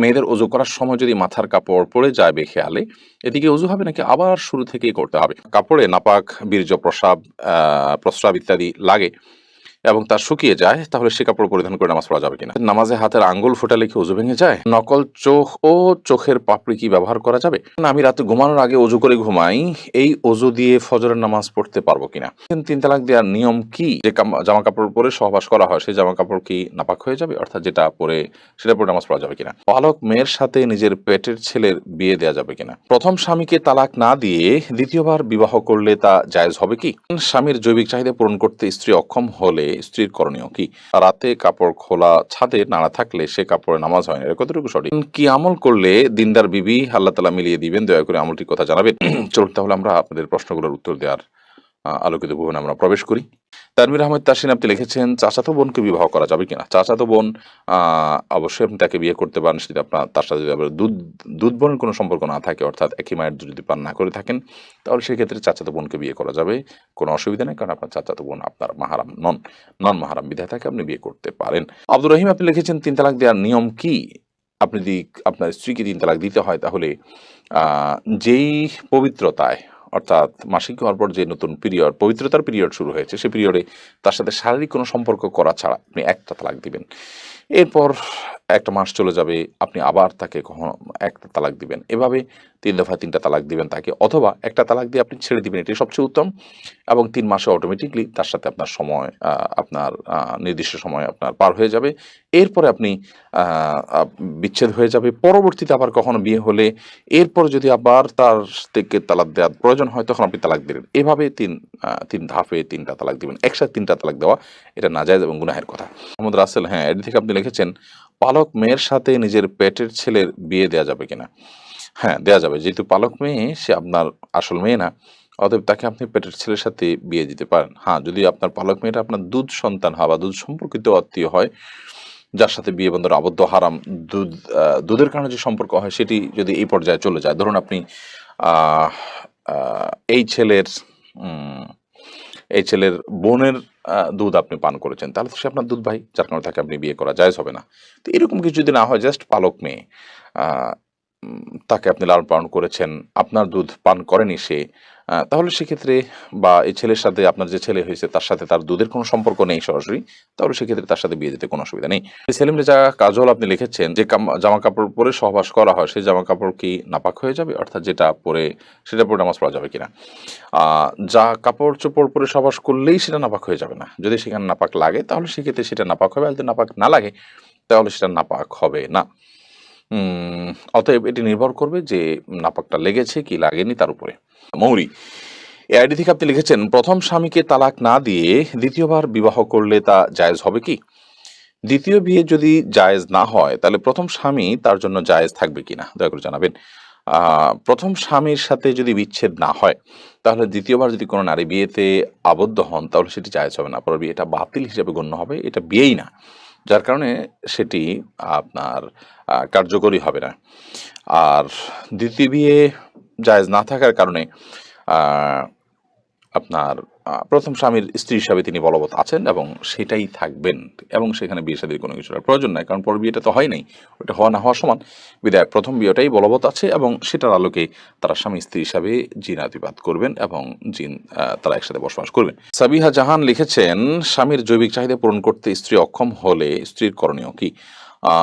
মেয়েদের অজু করার সময় যদি মাথার কাপড় পড়ে যায় বেখেয়ালে, এদিকে অজু হবে নাকি আবার শুরু থেকেই করতে হবে? কাপড়ে নাপাক, বীর্য, প্রস্রাব ইত্যাদি লাগে এবং তা শুকিয়ে যায়, তাহলে সে কাপড় পরিধান করে নামাজ পড়া যাবে কিনা? নামাজে হাতের আঙ্গুল ফোটালে কি অজু ভেঙে যায়? নকল চোখ ও চোখের পাপড়ি কি ব্যবহার করা যাবে? না, আমি রাতে ঘুমানোর আগে অজু করে ঘুমাই, এই অজু দিয়ে ফজরের নামাজ পড়তে পারবো কিনা? তিন তালাক দেওয়ার নিয়ম কি? যে জামা কাপড় পরে সহবাস করা হয়, সেই জামা কাপড় কি নাপাক হয়ে যাবে, অর্থাৎ যেটা পরে সেটা পরে নামাজ পড়া যাবে কিনা? পালক মেয়ের সাথে নিজের পেটের ছেলের বিয়ে দেওয়া যাবে কিনা? প্রথম স্বামীকে তালাক না দিয়ে দ্বিতীয়বার বিবাহ করলে তা জায়েজ হবে কি? স্বামীর জৈবিক চাহিদা পূরণ করতে স্ত্রী অক্ষম হলে স্ত্রীর করণীয় কি? রাতে কাপড় খোলা ছাদে নাড়া থাকলে সে কাপড়ে নামাজ হয় না, এটা কতটুকু সঠিক? কি আমল করলে দিনদার বিবি আল্লাহ তাআলা মিলিয়ে দিবেন? দয়া করে আমলটির কথা জানাবেন। চলুন তাহলে আমরা আপনাদের প্রশ্নগুলোর উত্তর দেওয়ার আলোকিত ভুবনে আমরা প্রবেশ করি। তানভীর আহমেদ তাসিন আপনি লিখেছেন, চাচাতো বোনকে বিবাহ করা যাবে কিনা? চাচাতো বোন অবশ্যই আপনি তাকে বিয়ে করতে পারেন যদি আপনার তার সাথে যদি আপনার দুধ বোনের কোনো সম্পর্ক না থাকে, অর্থাৎ একই মায়ের দুধ যদি পান না করে থাকেন, তাহলে সেক্ষেত্রে চাচাতো বোনকে বিয়ে করা যাবে, কোনো অসুবিধা নেই, কারণ আপনার চাচাতো বোন আপনার মাহারাম নন মাহারাম বিধায় তাকে আপনি বিয়ে করতে পারেন। আব্দুর রহিম আপনি লিখেছেন, তিন তালাক দেওয়ার নিয়ম কি? আপনি যদি আপনার স্ত্রীকে তিন তালাক দিতে হয়, তাহলে যেই পবিত্রতায়, অর্থাৎ মাসিক হওয়ার পর যে নতুন পবিত্রতার পিরিয়ড শুরু হয়েছে, সেই পিরিয়ডে তার সাথে শারীরিক কোনো সম্পর্ক করা ছাড়া আপনি একটা তালাক দিবেন। এরপর একটা মাস চলে যাবে, আপনি আবার তাকে কখনো একটা তালাক দিবেন। এভাবে ৩ দফায় ৩টা তালাক দিবেন তাকে, অথবা একটা তালাক দিয়ে আপনি ছেড়ে দিবেন, এটাই সবচেয়ে উত্তম। এবং ৩ মাসে অটোমেটিকলি তার সাথে আপনার সময় আপনার নির্দিষ্ট সময় আপনার পার হয়ে যাবে। এরপরে আপনি আ আ বিচ্ছেদ হয়ে যাবে। পরবর্তীতে আবার কখনো বিয়ে হলে এরপরে যদি আবার তার থেকে তালাক দেওয়ার প্রয়োজন হয়, তখন আপনি তালাক দিলেন। এভাবে ৩ ধাপে ৩টা তালাক দিবেন। একসাথে ৩টা তালাক দেওয়া এটা নাজায়েজ এবং গুনাহের কথা। মোহাম্মদ রাসেল, হ্যাঁ, এটি থেকে আপনি লিখেছেন, পালক মেয়ের সাথে নিজের পেটের ছেলের বিয়ে দেয়া যাবে কিনা? হ্যাঁ, দেয়া যাবে। যেহেতু পালক মেয়ে, সে আপনার আসল মেয়ে না। অতএব তাকে আপনি পেটের ছেলের সাথে বিয়ে দিতে পারেন। হ্যাঁ, যদি আপনার পালক মেয়েটা আপনার দুধ সন্তান হয় বা দুধ সম্পর্কিত আত্মীয় হয়, যার সাথে বিয়ে বন্ধন আবদ্ধ হারাম, দুধ দুধের কারণে যে সম্পর্ক হয় সেটি যদি এই পর্যায়ে চলে যায়, ধরুন আপনি আহ আ এই ছেলের উম এই ছেলের বোনের দুধ আপনি পান করেছেন, তাহলে তো সে আপনার দুধ ভাই, যার কারণে তাকে আপনি বিয়ে করা জায়েজ হবে না। তো এরকম কিছু যদি না হয়, জাস্ট পালক মেয়ে, আ তাকে আপনি লালন-পালন করেছেন, আপনার দুধ পান করেনি সে, তাহলে সেক্ষেত্রে, বা এই ছেলের সাথে আপনার যে ছেলে হয়েছে তার সাথে তার দুধের কোনো সম্পর্ক নেই সরাসরি, তাহলে সেক্ষেত্রে তার সাথে বিয়ে দিতে কোনো অসুবিধা নেই। সেলিম রেজা কাজল আপনি লিখেছেন, যে জামা কাপড় পরে সহবাস করা হয়, সেই জামা কাপড় কি নাপাক হয়ে যাবে, অর্থাৎ যেটা পরে সেটা পরে নামাজ পড়া যাবে কিনা? আ যা কাপড়-চোপড় পরে সহবাস করলেই সেটা নাপাক হয়ে যাবে না। যদি সেখানে নাপাক লাগে, তাহলে সেক্ষেত্রে সেটা নাপাক হবে। আর যদি নাপাক না লাগে, তাহলে সেটা নাপাক হবে না। উম অতএব এটি নির্ভর করবে যে নাপাকটা লেগেছে কি লাগেনি তার উপরে। মৌরি, এই আইডি থেকে আপনি লিখেছেন, প্রথম স্বামীকে তালাক না দিয়ে দ্বিতীয়বার বিবাহ করলে তা জায়েজ হবে কি? দ্বিতীয় বিয়ে যদি জায়েজ না হয়, তাহলে প্রথম স্বামী তার জন্য জায়েজ থাকবে কিনা? দয়া করে জানাবেন। আ প্রথম স্বামীর সাথে যদি বিচ্ছেদ না হয়, তাহলে দ্বিতীয়বার যদি কোনো নারী বিয়েতে আবদ্ধ হন, তাহলে সেটি জায়েজ হবে না। পরে বিয়েটা বাতিল হিসেবে গণ্য হবে। এটা বিয়েই না। যার কারণে সেটি আপনার কার্যকরী হবে না। আর দ্বিতীয় বিয়ে জায়েজ না থাকার কারণে আ আপনার প্রথম স্বামীর স্ত্রী হিসাবে তিনি বলবৎ আছেন এবং সেটাই থাকবেন, এবং সেখানে বিয়ে-শাদীর কোনো কিছুর প্রয়োজন নাই। কারণ পরের বিয়েটা তো হয় নাই। ওটা হওয়া না হওয়া সমান। বিধায় প্রথম বিয়েটাই বলবৎ আছে, এবং সেটার আলোকে তারা স্বামী-স্ত্রী হিসাবে জিনাতিপাত করবেন এবং তারা একসাথে বসবাস করবেন। সাবিহা জাহান লিখেছেন, স্বামীর জৈবিক চাহিদা পূরণ করতে স্ত্রী অক্ষম হলে স্ত্রীর করণীয় কি? আ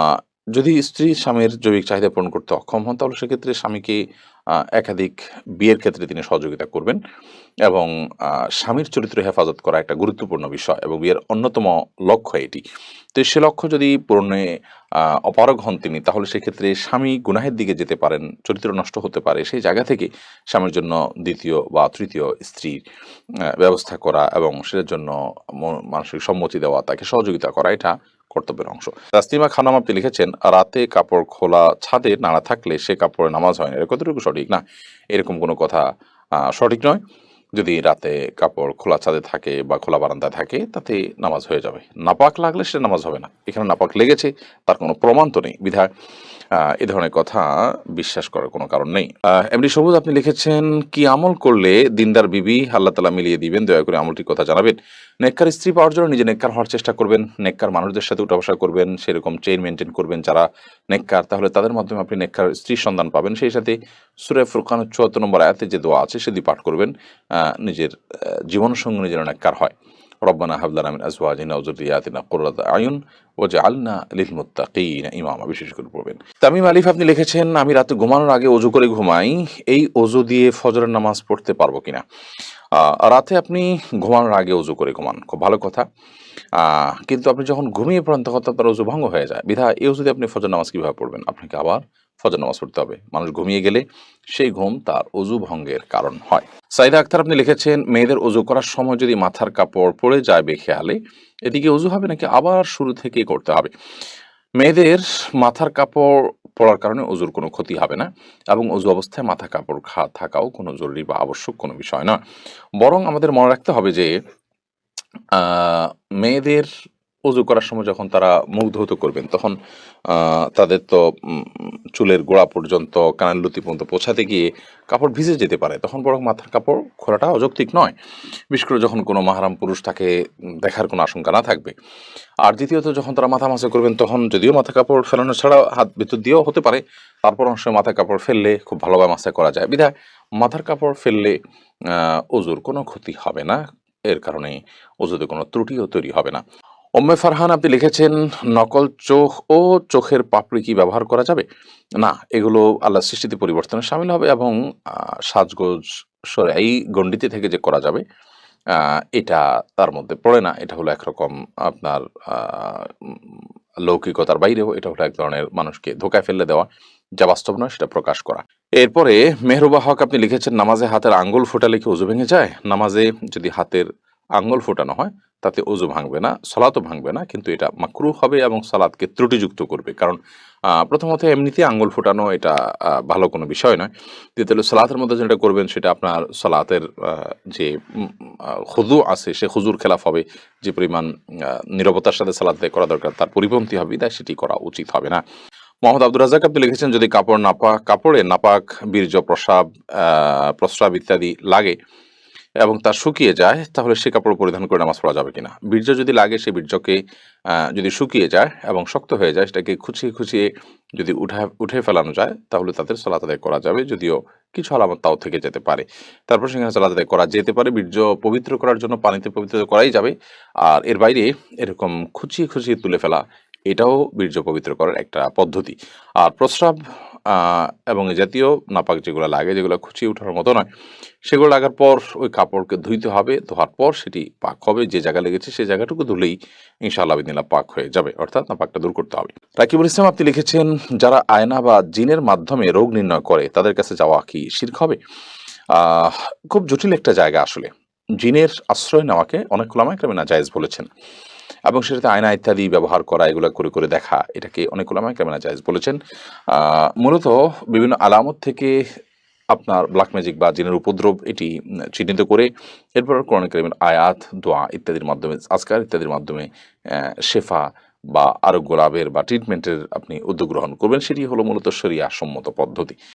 যদি স্ত্রী স্বামীর জৈবিক চাহিদা পূরণ করতে অক্ষম হন, তাহলে সেক্ষেত্রে স্বামীকে একাধিক বিয়ের ক্ষেত্রে তিনি সহযোগিতা করবেন, এবং স্বামীর চরিত্র হেফাজত করা একটা গুরুত্বপূর্ণ বিষয়, এবং বিয়ের অন্যতম লক্ষ্য এটি। তো সে লক্ষ্য যদি পূরণে অপারগ হন তিনি, তাহলে সেক্ষেত্রে স্বামী গুনাহের দিকে যেতে পারেন, চরিত্র নষ্ট হতে পারে। সেই জায়গা থেকে স্বামীর জন্য ২য় বা ৩য় স্ত্রীর ব্যবস্থা করা এবং সেটার জন্য মানসিক সম্মতি দেওয়া, তাকে সহযোগিতা করা, এটা কর্তব্যের অংশ। তাসলিমা খানম আপনি লিখেছেন, রাতে কাপড় খোলা ছাদে নাড়া থাকলে সে কাপড়ে নামাজ হয় না, এটা কতটুকু সঠিক? না, এরকম কোনো কথা সঠিক নয়। যদি রাতে কাপড় খোলা ছাদে থাকে বা খোলা বারান্দায় থাকে, তাতে নামাজ হয়ে যাবে। নাপাক লাগলে সেটা নামাজ হবে না। এখানে নাপাক লেগেছে, তার কোনো প্রমাণ তো নেই। বিধায় এ ধরনের কথা বিশ্বাস করার কোনো কারণ নেই। এমডি সবুজ আপনি লিখেছেন, কি আমল করলে দিনদার বিবি আল্লাহ তাআলা মিলিয়ে দিবেন? দয়া করে আমলটির কথা জানাবেন। নেককার স্ত্রী পাওয়ার জন্য নিজে নেককার হওয়ার চেষ্টা করবেন। নেককার মানুষদের সাথে উঠা বসা করবেন। সেরকম চেইন মেইনটেইন করবেন যারা নেককার, তাহলে তাদের মাধ্যমে আপনি নেককার স্ত্রীর সন্ধান পাবেন। সেই সাথে সূরা ফুরকানের ৭৪ নম্বর আয়াতে যে দোয়া আছে সেটি পাঠ করবেন। নিজের জীবনসঙ্গী যেন নেককার হয়। রব্বানা হাব লানা মিন আজওয়াজিনা ওয়া যুররিয়াতিনা কুররাতা আয়ুন ওয়াজআলনা লিল মুত্তাকিনা ইমামা, বিশেষ করে পড়বেন। তামিম আলিফ আপনি লিখেছেন, আমি রাতে ঘুমানোর আগে অজু করে ঘুমাই, এই অজু দিয়ে ফজরের নামাজ পড়তে পারবো কিনা? রাতে আপনি ঘুমানোর আগে অজু করে ঘুমান, খুব ভালো কথা। কিন্তু আপনি যখন ঘুমিয়ে পড়েন তখন তো আপনার অজু ভঙ্গ হয়ে যায়। বিধায় এই অজু দিয়ে আপনি ফজর নামাজ কিভাবে পড়বেন? আপনাকে আবার ফজর নামাজ পড়তে হবে। মানুষ ঘুমিয়ে গেলে সেই ঘুম তার অজু ভঙ্গের কারণ হয়। সাইদা আক্তার আপনি লিখেছেন, মেয়েদের অজু করার সময় যদি মাথার কাপড় পড়ে যায় বেখেয়ালে, এদিকে অজু হবে নাকি আবার শুরু থেকেই করতে হবে? মেয়েদের মাথার কাপড় পরার কারণে অজুর কোনো ক্ষতি হবে না, এবং অজু অবস্থায় মাথা কাপড় থাকাও কোনো জরুরি বা আবশ্যক কোনো বিষয় নয়। বরং আমাদের মনে রাখতে হবে যে আ মেয়েদের অজু করার সময় যখন তারা মুখ ধৌত করবেন, তখন আ তাদের তো চুলের গোড়া পর্যন্ত, কানের লতি পর্যন্ত পৌঁছাতে গিয়ে কাপড় ভিজে যেতে পারে। তখন বরং মাথার কাপড় খোলাটা অযৌক্তিক নয়। বিশেষ করে যখন কোনো মাহরাম পুরুষ তাকে দেখার কোনো আশঙ্কা না থাকবে। আর দ্বিতীয়ত যখন তারা মাথা মাসা করবেন, তখন যদিও মাথা কাপড় ফেলানো ছাড়া হাত ভেতর দিয়েও হতে পারে, তারপর অনেক সময় মাথার কাপড় ফেললে খুব ভালোভাবে মাসা করা যায়। বিধায় মাথার কাপড় ফেললে অজুর কোনো ক্ষতি হবে না। এর কারণে অজুতে কোনো ত্রুটিও তৈরি হবে না। উম্মে ফারহান আপনি লিখেছেন, নকল চোখ ও চোখের পাপড়ি কি ব্যবহার করা যাবে? না, এগুলো আল্লাহর সৃষ্টিতে পরিবর্তনে শামিল হবে, এবং সাজগোজ শরঈ গণ্ডিতে থেকে যে করা যাবে এটা তার মধ্যে পড়ে না। এটা হলো একরকম আপনার আ উম লৌকিকতার বাইরেও, এটা হলো এক ধরনের মানুষকে ধোঁকায় ফেলে দেওয়া। যা বাস্তব নয় সেটা প্রকাশ করা। এরপরে মেহরুবা হক আপনি লিখেছেন, নামাজে হাতের আঙ্গুল ফোটালে কি অজু ভেঙে যায়? নামাজে যদি হাতের আঙ্গুল ফোটানো হয় তাতে অজু ভাঙবে না, সলাতও ভাঙবে না, কিন্তু এটা মাকরুহ হবে এবং সালাতকে ত্রুটিযুক্ত করবে। কারণ প্রথমত এমনিতেই আঙ্গুল ফোটানো এটা ভালো কোনো বিষয় নয়। দ্বিতীয়ত সালাতের মধ্যে যেটা করবেন সেটা আপনার সালাতের যে খুদু আছে সে খুজুর খেলাফ হবে। যে পরিমাণ নীরবতার সাথে সালাত আদায় করা দরকার তার পরিপন্থী হবে, বিধায় সেটি করা উচিত হবে না। মোহাম্মদ আব্দুর রাজ্জাক আপনি লিখেছেন, যদি কাপড়ে নাপাক, বীর্য, প্রস্রাব ইত্যাদি লাগে এবং তা শুকিয়ে যায়, তাহলে সে কাপড় পরিধান করে নামাজ পড়া যাবে কিনা? বীর্য যদি লাগে, সেই বীর্যকে যদি শুকিয়ে যায় এবং শক্ত হয়ে যায়, সেটাকে খুঁচিয়ে যদি উঠে ফেলানো যায়, তাহলে তাদের সালাত আদায় করা যাবে, যদিও কিছু আলামত তাও থেকে যেতে পারে। তারপর সেখানে সালাত আদায় করা যেতে পারে। বীর্য পবিত্র করার জন্য পানিতে পবিত্র করাই যাবে। আর এর বাইরে এরকম খুঁচিয়ে তুলে ফেলা, এটাও বীর্য পবিত্র করার একটা পদ্ধতি। আর প্রস্রাব এবং এ জাতীয় নাপাক যেগুলো লাগে, যেগুলো খুঁচিয়ে ওঠার মতো নয়, সেগুলো লাগার পর ওই কাপড়কে ধুইতে হবে। ধোয়ার পর সেটি পাক হবে। যে জায়গায় লেগেছে সেই জায়গাটুকু ধুলেই ইনশাআল্লাহ বিদিনিল্লাহ পাক হয়ে যাবে। অর্থাৎ নাপাকটা দূর করতে হবে। রাকিবুল ইসলাম আপনি লিখেছেন, যারা আয়না বা জিনের মাধ্যমে রোগ নির্ণয় করে তাদের কাছে যাওয়া কি শিরক হবে? আহ খুব জটিল একটা জায়গা আসলে। জিনের আশ্রয় নেওয়াকে অনেক উলামায়ে কেরাম নাজায়েজ বলেছেন, এবং সেটাতে আয়না ইত্যাদি ব্যবহার করা, এগুলা করে দেখা, এটাকে অনেক উলামায়ে কেরাম নাজায়েজ বলেছেন। মূলত বিভিন্ন আলামত থেকে আপনার ব্ল্যাক ম্যাজিক বা জিনের উপদ্রব এটি চিহ্নিত করে এরপর কোরআন কারীমের আয়াত, দোয়া ইত্যাদির মাধ্যমে, আজকার ইত্যাদির মাধ্যমে শেফা বা আরোগ্য লাভের বা ট্রিটমেন্টের আপনি উদ্যোগ গ্রহণ করবেন। সেটি হলো মূলত শরিয়া সম্মত পদ্ধতি।